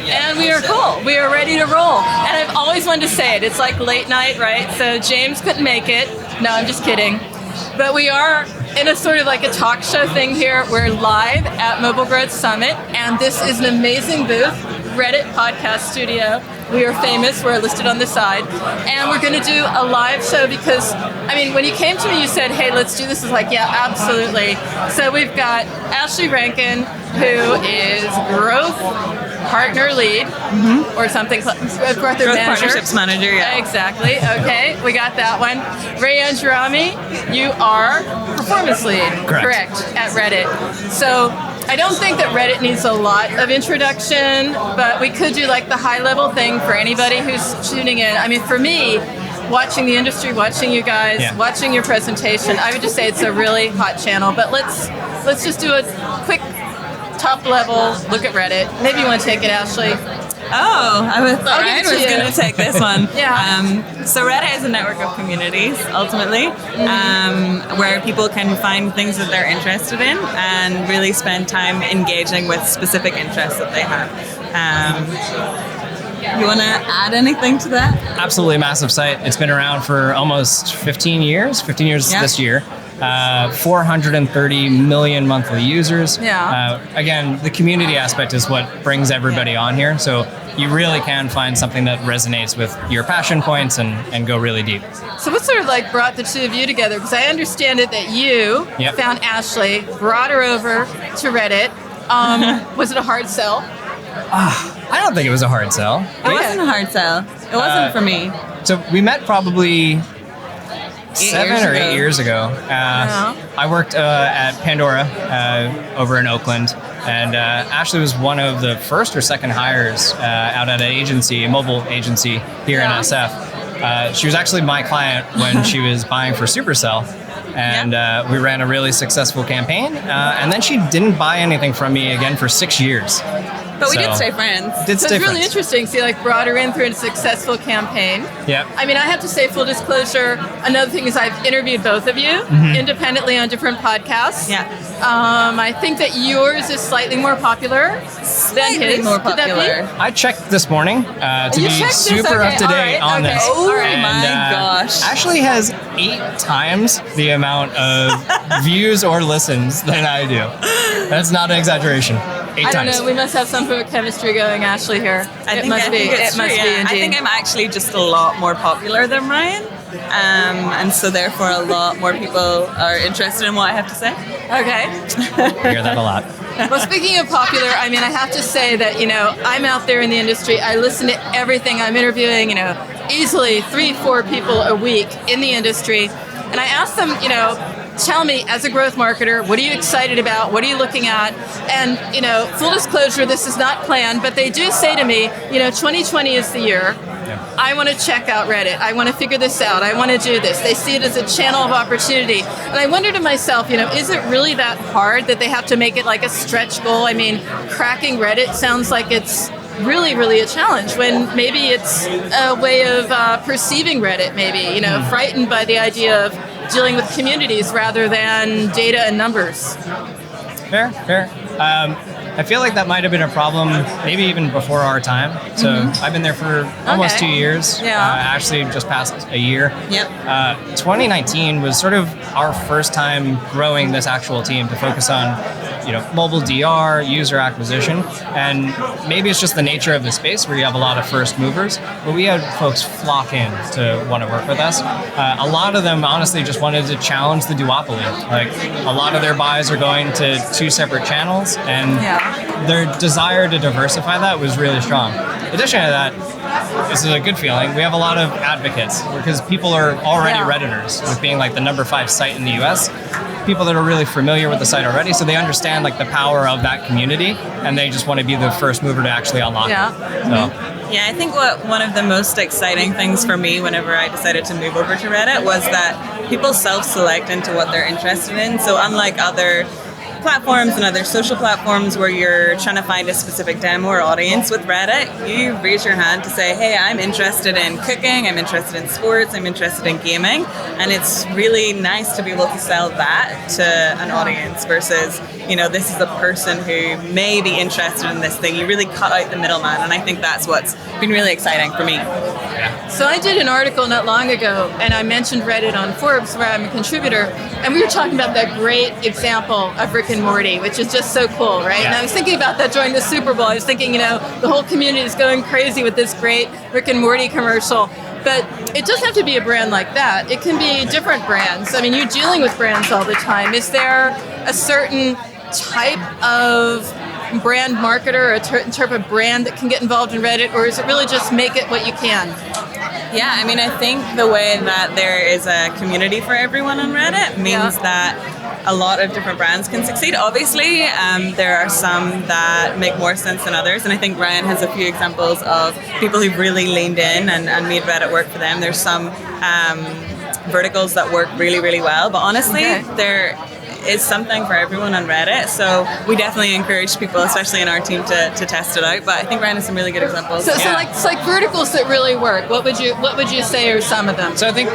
And we are cool. We are ready to roll. And I've always wanted to say it. It's like late night, right? So James couldn't make it. No, I'm just kidding. But we are in a sort of like a talk show thing here. We're live at Mobile Growth Summit, and this is an amazing booth, Reddit Podcast Studio. We are famous, we're listed on the side, and we're going to do a live show because, I mean, when you came to me, you said, hey, let's do this. I was like, yeah, absolutely. So we've got Ashleigh Rankin, who is growth partner lead, or something, growth partnerships manager, yeah. Exactly, okay, we got that one. Ryan Angerami, you are performance lead, correct, at Reddit. So I don't think that Reddit needs a lot of introduction, but we could do like the high level thing for anybody who's tuning in. I mean, for me, watching the industry, watching you guys, watching your presentation, I would just say it's a really hot channel. But let's just do a quick top level look at Reddit. Maybe you want to take it, Ashleigh. Oh, Ryan was going to take this one. Yeah. So Reddit is a network of communities, ultimately, where people can find things that they're interested in and really spend time engaging with specific interests that they have. You want to add anything to that? Absolutely massive site. It's been around for almost 15 years this year. 430 million monthly users. Again, the community aspect is what brings everybody on here. So you really can find something that resonates with your passion points and go really deep. So what sort of like brought the two of you together? Because I understand it that you found Ashleigh, brought her over to Reddit. Was it a hard sell? I don't think it was a hard sell. It wasn't a hard sell. It wasn't for me. So we met probably 7 or 8 years ago. I worked at Pandora over in Oakland, and Ashleigh was one of the first or second hires out at an agency, a mobile agency here in SF. She was actually my client when she was buying for Supercell, and we ran a really successful campaign, and then she didn't buy anything from me again for 6 years. But we did stay friends. So it's really interesting. So you like brought her in through a successful campaign. Yep. I mean, I have to say, full disclosure, another thing is I've interviewed both of you independently on different podcasts. Yeah. I think that yours is slightly more popular than his. More popular. I checked this morning to be super up to date on this. Oh my gosh. Ashleigh has 8 times the amount of views or listens than I do. That's not an exaggeration. 8 I don't times. know. We must have some sort of chemistry going, Ashleigh, here. It must be indeed. I think I'm actually just a lot more popular than Ryan. And so therefore a lot more people are interested in what I have to say. Okay. I hear that a lot. Well, speaking of popular, I mean, I have to say that, you know, I'm out there in the industry. I listen to everything. I'm interviewing, you know, easily 3-4 people a week in the industry. And I ask them, you know, tell me, as a growth marketer, what are you excited about? What are you looking at? And, you know, full disclosure, this is not planned, but they do say to me, you know, 2020 is the year. I want to check out Reddit. I want to figure this out. I want to do this. They see it as a channel of opportunity. And I wonder to myself, you know, is it really that hard that they have to make it like a stretch goal? I mean, cracking Reddit sounds like it's really, really a challenge when maybe it's a way of perceiving Reddit, maybe, you know, frightened by the idea of dealing with communities rather than data and numbers. Fair. I feel like that might have been a problem maybe even before our time. So I've been there for almost 2 years. Actually just past a year. 2019 was sort of our first time growing this actual team to focus on, you know, mobile DR, user acquisition, and maybe it's just the nature of the space where you have a lot of first movers, but we had folks flock in to want to work with us. A lot of them honestly just wanted to challenge the duopoly. Like a lot of their buys are going to 2 separate channels, and their desire to diversify that was really strong. In addition to that, this is a good feeling. We have a lot of advocates because people are already Redditors, with being like the number 5 site in the US. People that are really familiar with the site already, so they understand like the power of that community, and they just want to be the first mover to actually unlock it. Yeah, I think one of the most exciting things for me whenever I decided to move over to Reddit was that people self-select into what they're interested in. So unlike other platforms and other social platforms where you're trying to find a specific demo or audience. With Reddit, you raise your hand to say, hey, I'm interested in cooking, I'm interested in sports, I'm interested in gaming. And it's really nice to be able to sell that to an audience versus, this is a person who may be interested in this thing. You really cut out the middleman. And I think that's what's been really exciting for me. So I did an article not long ago, and I mentioned Reddit on Forbes, where I'm a contributor, and we were talking about that great example of Rick and Morty, which is just so cool, right? Yeah. And I was thinking about that during the Super Bowl. I was thinking, the whole community is going crazy with this great Rick and Morty commercial. But it doesn't have to be a brand like that. It can be different brands. I mean, you're dealing with brands all the time. Is there a certain type of brand marketer or a type of brand that can get involved in Reddit, or is it really just make it what you can? Yeah, I mean, I think the way that there is a community for everyone on Reddit means that a lot of different brands can succeed. Obviously, there are some that make more sense than others, and I think Ryan has a few examples of people who've really leaned in and made Reddit work for them. There's some verticals that work really, really well, but honestly, there is something for everyone on Reddit, so we definitely encourage people, especially in our team, to test it out. But I think Ryan has some really good examples. So it's like verticals that really work. What would you say are some of them? So I think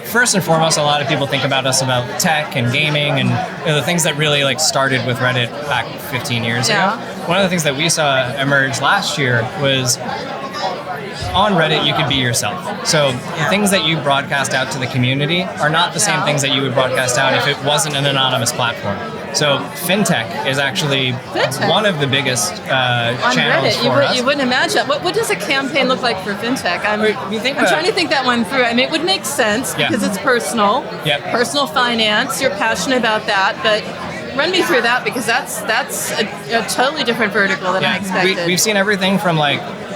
first and foremost, a lot of people think about us about tech and gaming and the things that really started with Reddit back 15 years ago. One of the things that we saw emerge last year was on Reddit, you could be yourself. So the things that you broadcast out to the community are not the same things that you would broadcast out if it wasn't an anonymous platform. So fintech is actually one of the biggest channels Reddit. for us. You wouldn't imagine. What does a campaign look like for fintech? I'm trying to think that one through. I mean, it would make sense because it's personal, personal finance. You're passionate about that, but run me through that, because that's a totally different vertical than I expected. We've seen everything from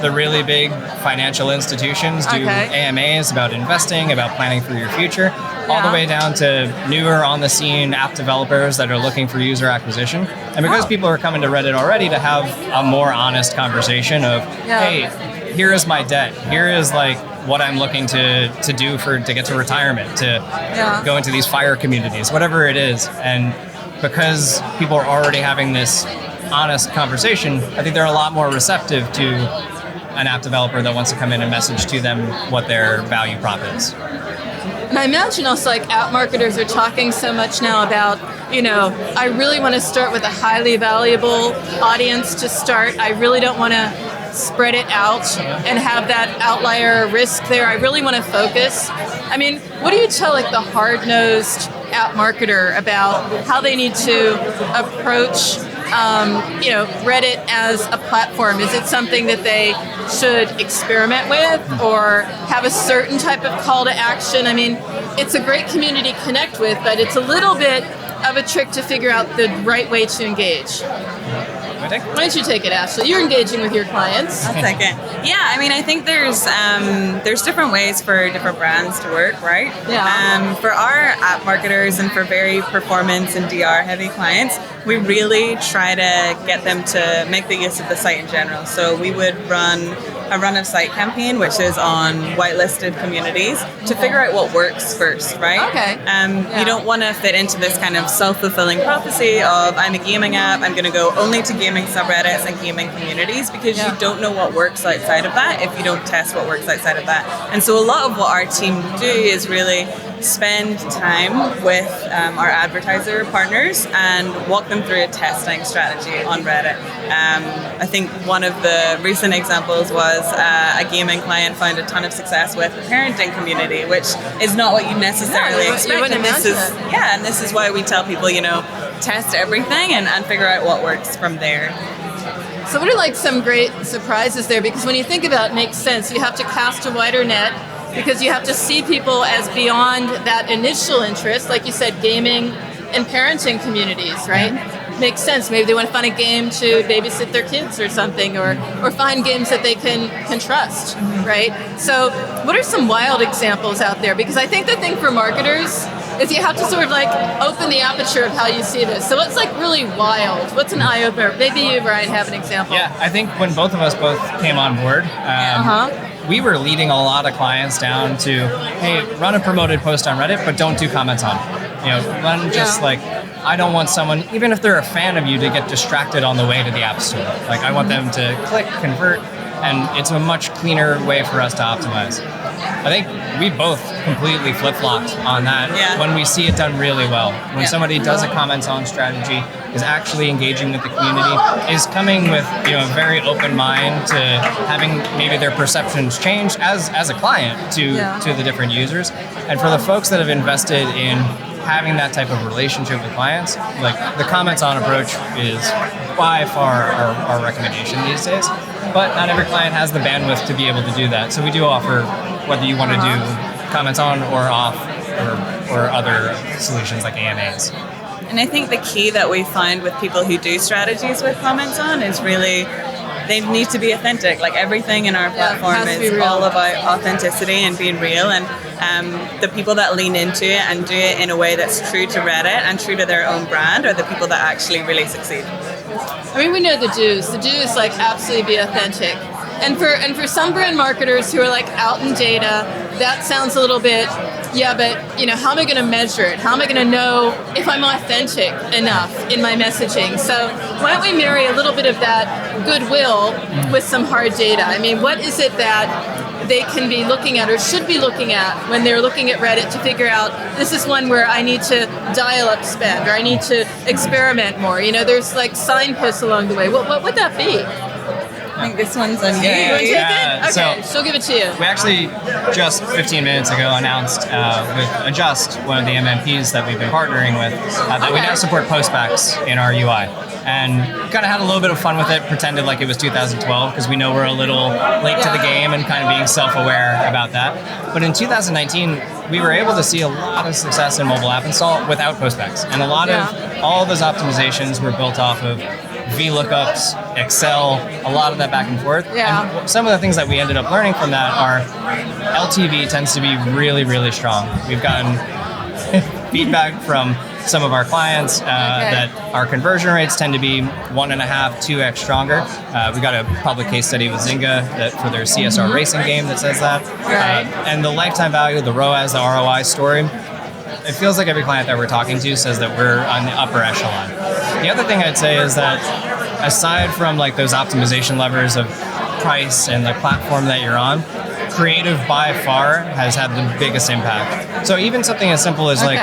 the really big financial institutions do AMAs about investing, about planning for your future, all the way down to newer on the scene app developers that are looking for user acquisition. And because people are coming to Reddit already to have a more honest conversation of, hey, here is my debt, here is what I'm looking to do to get to retirement, to go into these fire communities, whatever it is. And because people are already having this honest conversation, I think they're a lot more receptive to an app developer that wants to come in and message to them what their value prop is. And I imagine also app marketers are talking so much now about, I really want to start with a highly valuable audience to start. I really don't want to spread it out and have that outlier risk there. I really want to focus. I mean, what do you tell the hard-nosed app marketer about how they need to approach Reddit as a platform? Is it something that they should experiment with or have a certain type of call to action? I mean, it's a great community to connect with, but it's a little bit of a trick to figure out the right way to engage. Why don't you take it, Ashleigh? You're engaging with your clients. I'll take it. Yeah, I mean, I think there's different ways for different brands to work, right? Yeah. For our app marketers and for very performance and DR heavy clients, we really try to get them to make the use of the site in general. So we would run a run of site campaign, which is on whitelisted communities, to figure out what works first, right? Okay. You don't want to fit into this kind of self-fulfilling prophecy of I'm a gaming app, I'm going to go only to gaming subreddits and gaming communities, because you don't know what works outside of that if you don't test what works outside of that. And so a lot of what our team do is really spend time with our advertiser partners and walk them through a testing strategy on Reddit. I think one of the recent examples was a gaming client found a ton of success with the parenting community, which is not what you necessarily expect. And this is why we tell people, test everything and figure out what works from there. So what are some great surprises there? Because when you think about it, it makes sense. You have to cast a wider net, because you have to see people as beyond that initial interest, like you said, gaming and parenting communities, right? Makes sense. Maybe they want to find a game to babysit their kids or something, or find games that they can trust, right? So what are some wild examples out there? Because I think the thing for marketers is you have to sort of open the aperture of how you see this. So what's really wild? What's an eye-opener? Maybe you, Ryan, have an example. Yeah, I think when both of us came on board, we were leading a lot of clients down to, hey, run a promoted post on Reddit, but don't do comments on it. Run just I don't want someone, even if they're a fan of you, to get distracted on the way to the App Store. Like, I want them to click, convert, and it's a much cleaner way for us to optimize. I think we both completely flip-flopped on that when we see it done really well. When somebody does a comments on strategy, is actually engaging with the community, is coming with a very open mind to having maybe their perceptions change as a client to the different users. And for the folks that have invested in having that type of relationship with clients, like the comments on approach is by far our recommendation these days. But not every client has the bandwidth to be able to do that. So we do offer, whether you want to do comments on or off or other solutions like AMAs. And I think the key that we find with people who do strategies with comments on is really they need to be authentic. Like, everything in our platform is all about authenticity and being real. And the people that lean into it and do it in a way that's true to Reddit and true to their own brand are the people that actually really succeed. I mean, we know the do's. The do is like absolutely be authentic. And for some brand marketers who are like out in data, that sounds a little bit, but how am I going to measure it? How am I going to know if I'm authentic enough in my messaging? So why don't we marry a little bit of that goodwill with some hard data? I mean, what is it that they can be looking at or should be looking at when they're looking at Reddit to figure out this is one where I need to dial up spend or I need to experiment more? There's like signposts along the way. What would that be? I think this one's on you. You want to take it? Okay, So she'll give it to you. we actually just 15 minutes ago announced with Adjust, one of the MMPs that we've been partnering with, that we now support postbacks in our UI. And kind of had a little bit of fun with it, pretended like it was 2012 because we know we're a little late to the game and kind of being self-aware about that. But in 2019, we were able to see a lot of success in mobile app install without postbacks. And a lot of all of those optimizations were built off of VLOOKUPs, Excel, a lot of that back and forth. Yeah. And some of the things that we ended up learning from that are LTV tends to be really, really strong. We've gotten feedback from some of our clients that our conversion rates tend to be 1.5, 2x stronger. We got a public case study with Zynga that for their CSR racing game that says that. And the lifetime value, the ROAS, the ROI story, it feels like every client that we're talking to says that we're on the upper echelon. The other thing I'd say is that aside from like those optimization levers of price and the platform that you're on, creative by far has had the biggest impact. So even something as simple as like,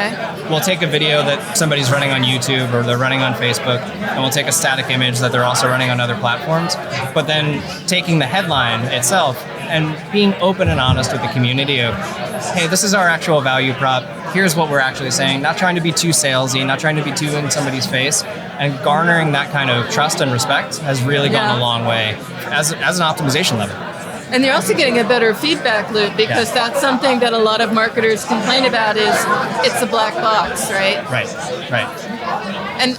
we'll take a video that somebody's running on YouTube or they're running on Facebook, and we'll take a static image that they're also running on other platforms, but then taking the headline itself and being open and honest with the community of, hey, this is our actual value prop. Here's what we're actually saying. Not trying to be too salesy, not trying to be too in somebody's face, and garnering that kind of trust and respect has really gone a long way as an optimization lever. And you're also getting a better feedback loop because that's something that a lot of marketers complain about is it's a black box, right? Right. And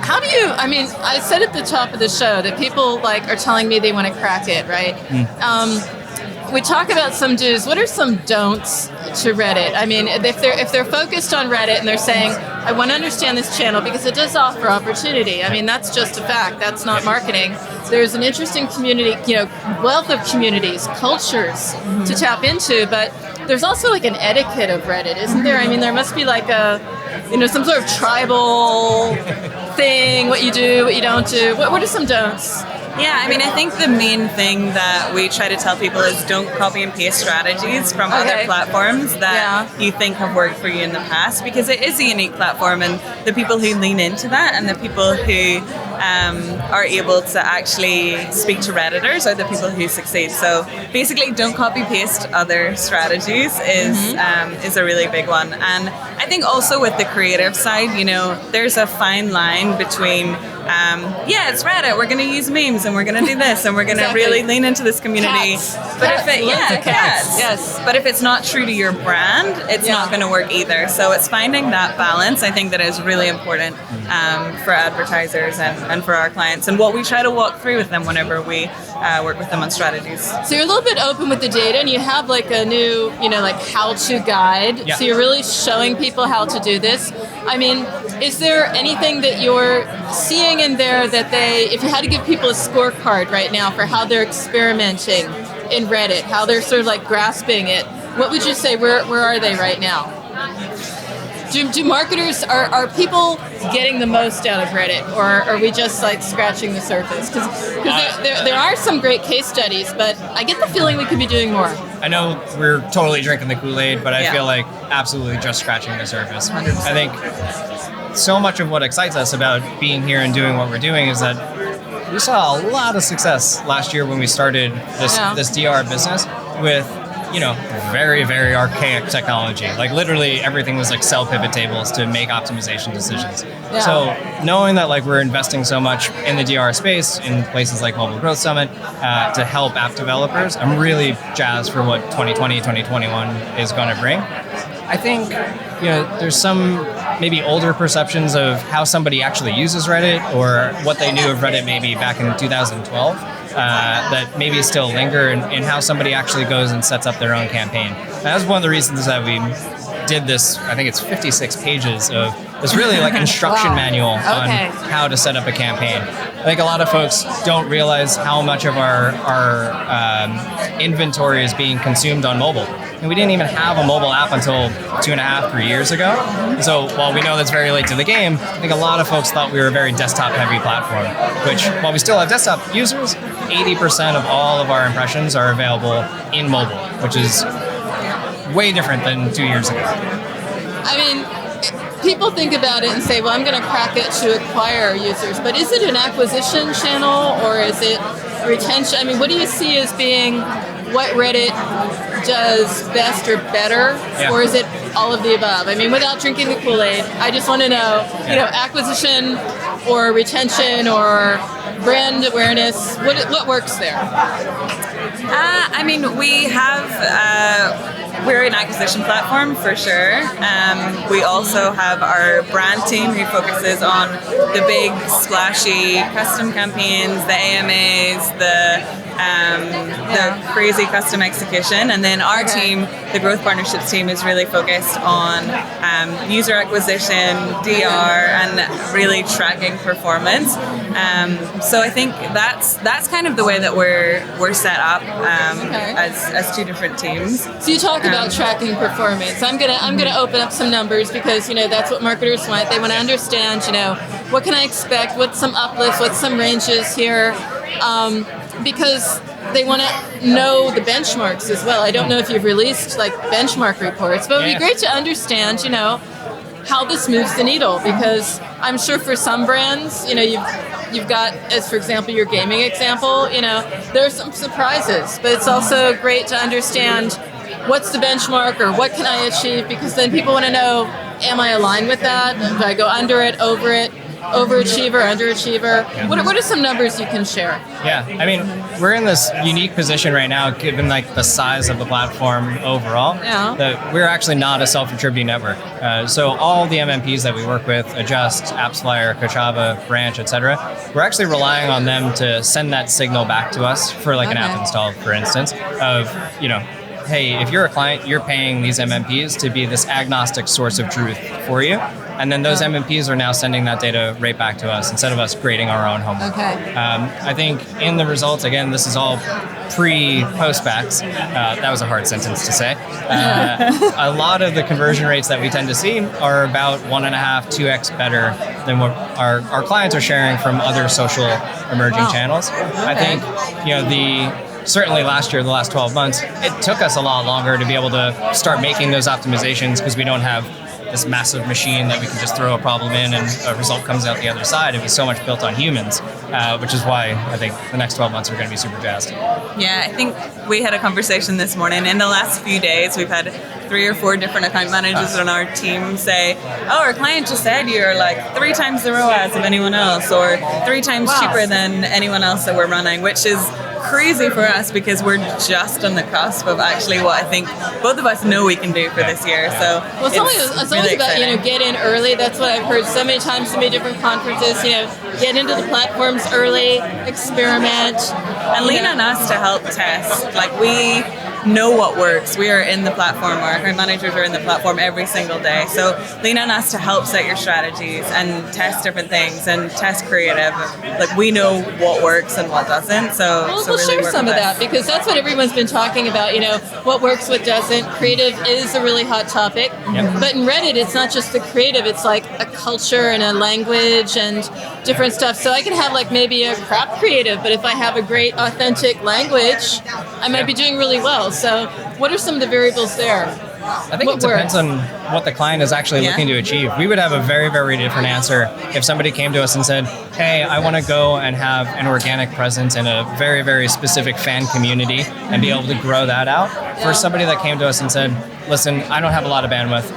how do you, I said at the top of the show that people are telling me they want to crack it, right? We talk about some do's. What are some don'ts to Reddit? I mean, if they're focused on Reddit and they're saying, I want to understand this channel because it does offer opportunity. I mean, that's just a fact. That's not marketing. There's an interesting community, wealth of communities, cultures to tap into, but there's also an etiquette of Reddit, isn't there? I mean, there must be some sort of tribal thing, what you do, what you don't do. What are some don'ts? Yeah, I think the main thing that we try to tell people is don't copy and paste strategies from other platforms that you think have worked for you in the past, because it is a unique platform, and the people who lean into that and the people who are able to actually speak to Redditors are the people who succeed. So basically, don't copy paste other strategies is a really big one. And I think also with the creative side, there's a fine line between it's Reddit, we're going to use memes and we're going to do this and we're going to really lean into this community. But if it's not true to your brand, it's not going to work either. So it's finding that balance, I think, that is really important for advertisers and for our clients, and what we try to walk through with them whenever we work with them on strategies. So you're a little bit open with the data, and you have a new, how-to guide. Yeah. So you're really showing people how to do this. I mean, is there anything that you're seeing in there that if you had to give people a scorecard right now for how they're experimenting in Reddit, how they're sort of grasping it, what would you say, where are they right now? do marketers, are people getting the most out of Reddit, or are we just like scratching the surface? Because there are some great case studies, but I get the feeling we could be doing more. I know we're totally drinking the Kool-Aid, but I feel like absolutely just scratching the surface. 100%. I think so much of what excites us about being here and doing what we're doing is that we saw a lot of success last year when we started this DR business with, very, very archaic technology. Like literally everything was like cell pivot tables to make optimization decisions. Yeah. So knowing that like we're investing so much in the DR space in places like Mobile Growth Summit to help app developers, I'm really jazzed for what 2020, 2021 is going to bring. I think, there's some maybe older perceptions of how somebody actually uses Reddit or what they knew of Reddit maybe back in 2012 that maybe still linger in how somebody actually goes and sets up their own campaign. And that's one of the reasons that we did this, I think it's 56 pages of this really like instruction manual on how to set up a campaign. I think a lot of folks don't realize how much of our inventory is being consumed on mobile. And we didn't even have a mobile app until 2.5, 3 years ago. So while we know that's very late to the game, I think a lot of folks thought we were a very desktop-heavy platform, which while we still have desktop users, 80% of all of our impressions are available in mobile, which is way different than 2 years ago. I mean, people think about it and say, well, I'm going to crack it to acquire users, but is it an acquisition channel or is it retention? I mean, what do you see as being what Reddit does best or better, or is it all of the above? I mean, without drinking the Kool-Aid, I just want to know, acquisition or retention or brand awareness, what works there? I mean, we're an acquisition platform for sure. We also have our brand team who focuses on the big splashy custom campaigns, the AMAs, the crazy custom execution, and then our team, the growth partnerships team, is really focused on user acquisition, DR, and really tracking performance. So I think that's kind of the way that we're set up as two different teams. So you talk about tracking performance. I'm gonna open up some numbers because that's what marketers want. They want to understand what can I expect, what's some uplift, what's some ranges here. Because they want to know the benchmarks as well. I don't know if you've released like benchmark reports, but it would be great to understand, how this moves the needle. Because I'm sure for some brands, you've got, as for example, your gaming example, there are some surprises, but it's also great to understand what's the benchmark or what can I achieve, because then people want to know, am I aligned with that? Do I go under it, over it? Overachiever, underachiever. What are some numbers you can share? Yeah, I mean, we're in this unique position right now, given like the size of the platform overall, that we're actually not a self-attributing network. So all the MMPs that we work with, Adjust, AppsFlyer, Kochava, Branch, etc., we're actually relying on them to send that signal back to us for like an app install, for instance, of, hey, if you're a client, you're paying these MMPs to be this agnostic source of truth for you. And then those MMPs are now sending that data right back to us instead of us creating our own homework. I think in the results, again, this is all post-backs. That was a hard sentence to say. A lot of the conversion rates that we tend to see are about 1.5, 2x better than what our clients are sharing from other social emerging channels. I think, certainly last year, the last 12 months, it took us a lot longer to be able to start making those optimizations because we don't have this massive machine that we can just throw a problem in and a result comes out the other side. It was so much built on humans, which is why I think the next 12 months are going to be super jazzed. Yeah, I think we had a conversation this morning. In the last few days, we've had 3 or 4 different account managers on our team say, our client just said you're like 3 times the ROAS of anyone else or 3 times cheaper than anyone else that we're running, which is crazy for us because we're just on the cusp of actually what I think both of us know we can do for this year. So it's always about get in early. That's what I've heard so many times, so many different conferences. Get into the platforms early, experiment, and lean on us to help test. Like we know what works. We are in the platform, our account managers are in the platform every single day. So lean on us to help set your strategies and test different things and test creative. Like, we know what works and what doesn't. So we'll really share some of that, because that's what everyone's been talking about, what works, what doesn't. Creative is a really hot topic. Yep. But in Reddit, it's not just the creative, it's like a culture and a language and different stuff. So I can have like maybe a crap creative, but if I have a great authentic language, I might be doing really well. So what are some of the variables there? I think it depends on what the client is actually looking to achieve. We would have a very, very different answer if somebody came to us and said, hey, I want to go and have an organic presence in a very, very specific fan community and be able to grow that out. For somebody that came to us and said, listen, I don't have a lot of bandwidth,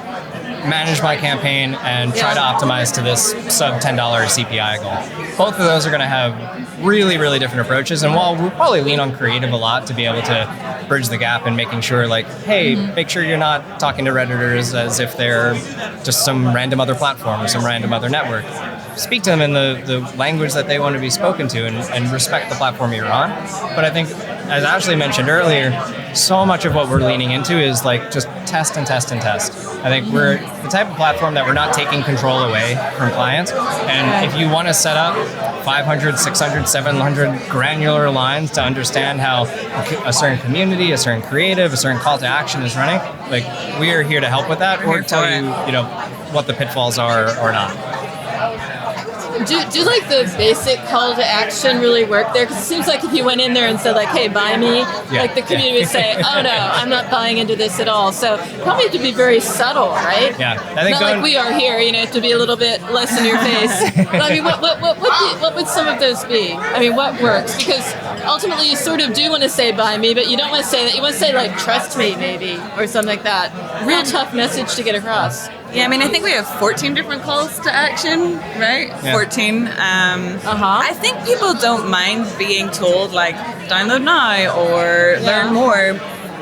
manage my campaign and try to optimize to this sub $10 CPI goal. Both of those are going to have really, really different approaches. And while we'll probably lean on creative a lot to be able to bridge the gap and making sure, like, hey, make sure you're not talking to Redditors as if they're just some random other platform or some random other network. Speak to them in the language that they want to be spoken to and respect the platform you're on. But I think, as Ashleigh mentioned earlier, so much of what we're leaning into is like just test and test and test. I think we're the type of platform that we're not taking control away from clients. And if you want to set up 500, 600, 700 granular lines to understand how a certain community, a certain creative, a certain call to action is running, like, we are here to help with that or tell you, what the pitfalls are or not. Do like the basic call to action really work there? Because it seems like if you went in there and said like, hey, buy me, like the community would say, oh no, I'm not buying into this at all. So probably have to be very subtle, right? Yeah. I think not like we are here, to be a little bit less in your face. But I mean, what would some of those be? I mean, what works? Because ultimately you sort of do want to say buy me, but you don't want to say that. You want to say like trust me maybe or something like that. Real tough message to get across. Yeah, I mean, I think we have 14 different calls to action, right? Yeah. 14. I think people don't mind being told, like, download now or learn more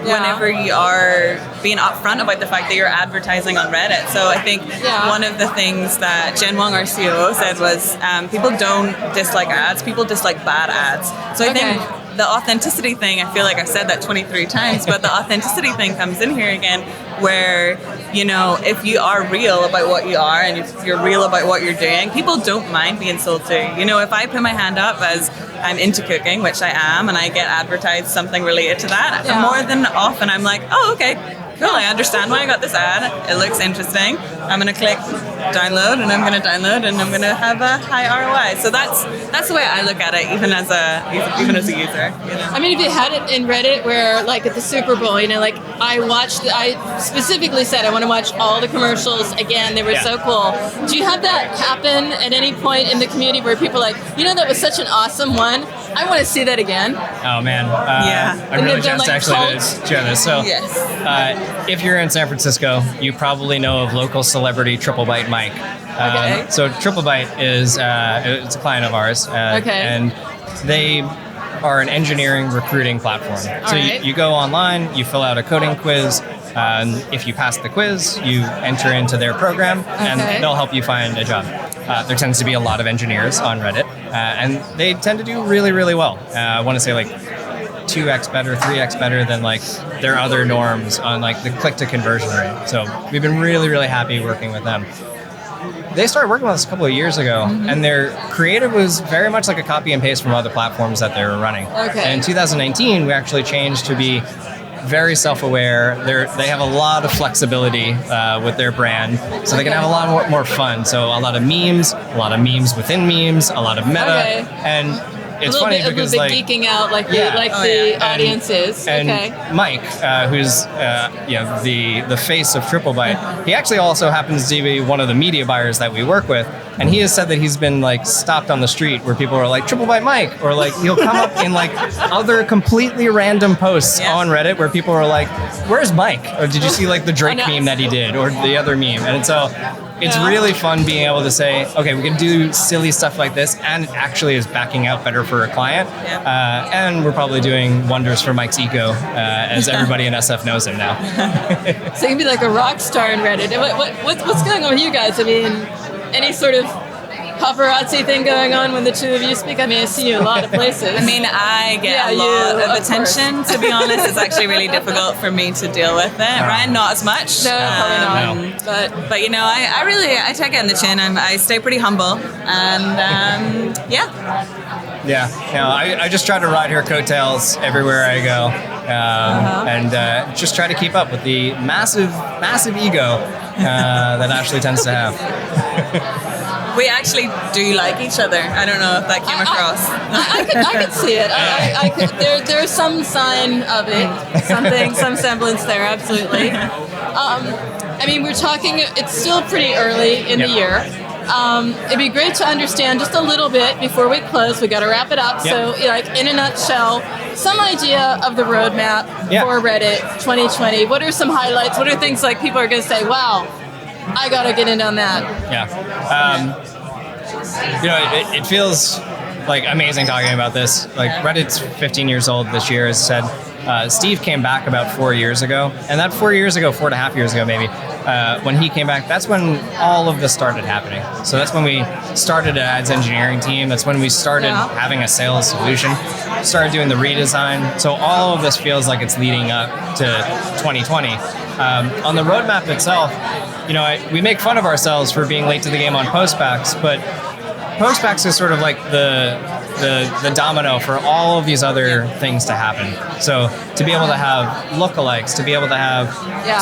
whenever you are being upfront about the fact that you're advertising on Reddit. So I think one of the things that Jen Wong, our COO, said was people don't dislike ads, people dislike bad ads. So I think the authenticity thing, I feel like I've said that 23 times, but the authenticity thing comes in here again, where, if you are real about what you are and if you're real about what you're doing, people don't mind being sold to. If I put my hand up as I'm into cooking, which I am, and I get advertised something related to that, more than often I'm like, oh, okay, cool, I understand why I got this ad. It looks interesting. I'm going to click download, and I'm going to download, and I'm going to have a high ROI. So that's the way I look at it, even as a user. I mean, if you had it in Reddit where, like at the Super Bowl, I specifically said I want to watch all the commercials again. They were so cool. Do you have that happen at any point in the community where people are like, that was such an awesome one. I want to see that again. Oh man, I'm really jazzed to share this. So, if you're in San Francisco, you probably know of local celebrity Triple Bite Mike. So Triple Bite is it's a client of ours, and they are an engineering recruiting platform. So you go online, you fill out a coding quiz. If you pass the quiz, you enter into their program, and they'll help you find a job. There tends to be a lot of engineers on Reddit, and they tend to do really, really well. I want to say like 2x better, 3x better than like their other norms on like the click to conversion rate. So we've been really, really happy working with them. They started working with us a couple of years ago, and their creative was very much like a copy and paste from other platforms that they were running. And in 2019, we actually changed to be very self-aware. They have a lot of flexibility with their brand, so they can have a lot more fun. So a lot of memes within memes, a lot of meta, and it's funny because like geeking out like the audience is. And Mike, who's the face of Triple Bite, he actually also happens to be one of the media buyers that we work with. And he has said that he's been like stopped on the street where people are like, Triple Bite Mike, or like he'll come up in like other completely random posts on Reddit where people are like, where's Mike? Or did you see like the Drake meme that he did, or the other meme? And so it's really fun being able to say, okay, we can do silly stuff like this, and it actually is backing out better for a client. And we're probably doing wonders for Mike's ego, as everybody in SF knows him now. So you can be like a rock star in Reddit. What's going on with you guys? I mean, any sort of paparazzi thing going on when the two of you speak? I mean, I see you a lot of places. I mean, I get a lot of attention, to be honest. It's actually really difficult for me to deal with it. Ryan, not as much. No, probably not. But you know, I take it in the chin. I stay pretty humble, and Yeah, I just try to ride her coattails everywhere I go, and just try to keep up with the massive ego that Ashleigh tends to have. We actually do like each other. I don't know if that came across. I could see it. There's some sign of it, some semblance there, absolutely. I mean, we're talking, it's still pretty early in the year. It'd be great to understand just a little bit before we close. We got to wrap it up. So, like, in a nutshell, some idea of the roadmap for Reddit 2020. What are some highlights? What are things like people are going to say, wow, I got to get in on that? It feels like amazing talking about this. Like, Reddit's 15 years old this year, as said. Steve came back about 4 years ago, and that 4 years ago, 4.5 years ago maybe, when he came back, that's when all of this started happening. So that's when we started an ads engineering team. That's when we started having a sales solution, started doing the redesign. So all of this feels like it's leading up to 2020. On the roadmap itself, we make fun of ourselves for being late to the game on postbacks, but postbacks is sort of like the domino for all of these other things to happen. So to be able to have lookalikes, to be able to have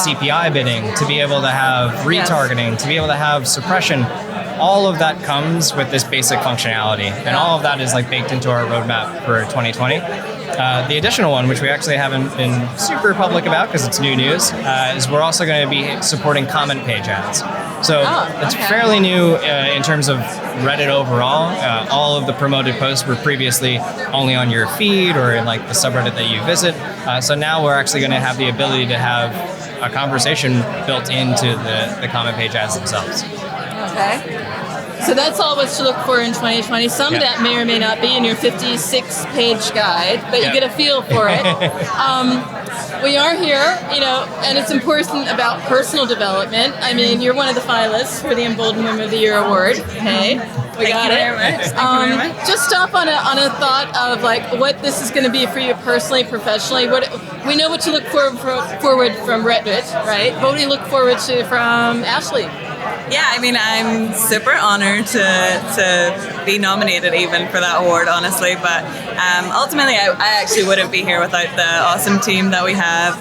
CPI bidding, to be able to have retargeting, to be able to have suppression, all of that comes with this basic functionality. And all of that is like baked into our roadmap for 2020. The additional one, which we actually haven't been super public about because it's new news, is we're also going to be supporting comment page ads. So it's fairly new in terms of Reddit overall. All of the promoted posts were previously only on your feed or in like the subreddit that you visit. So now we're actually going to have the ability to have a conversation built into the comment page ads themselves. Okay. So that's all what's to look for in 2020. Some of that may or may not be in your 56-page guide, but you get a feel for it. We are here, and it's important about personal development. I mean, you're one of the finalists for the Emboldened Women of the Year award. Hey, we got it. Just stop on a thought of like what this is going to be for you personally, professionally. We know what you look forward from Reddit, right? What do you look forward to from Ashleigh? Yeah, I mean, I'm super honored to be nominated even for that award, honestly. But ultimately, I actually wouldn't be here without the awesome team that we have.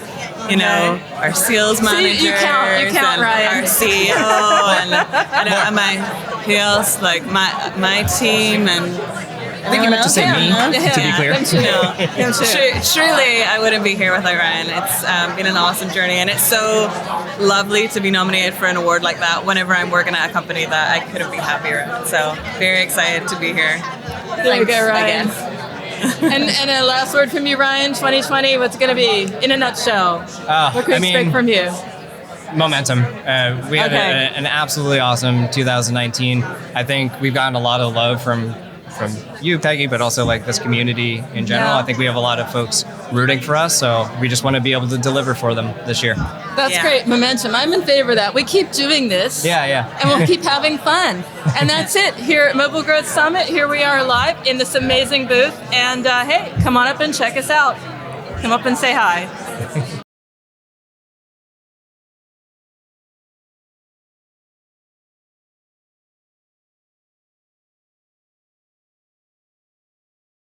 Our sales managers, you count, Ryan. Our CEO, and who else? Like my team and. I think you meant to say me, to be clear. Truly, I wouldn't be here without Ryan. It's been an awesome journey, and it's so lovely to be nominated for an award like that whenever I'm working at a company that I couldn't be happier at. So, very excited to be here. There you go, Ryan. And a last word from you, Ryan, 2020, what's going to be, in a nutshell? What can we expect from you? Momentum. We had an absolutely awesome 2019. I think we've gotten a lot of love from you, Peggy, but also like this community in general. I think we have a lot of folks rooting for us, so we just want to be able to deliver for them this year. That's great. Momentum. I'm in favor of that. We keep doing this. And we'll keep having fun. And that's it. Here at Mobile Growth Summit, here we are live in this amazing booth. And hey, come on up and check us out. Come up and say hi.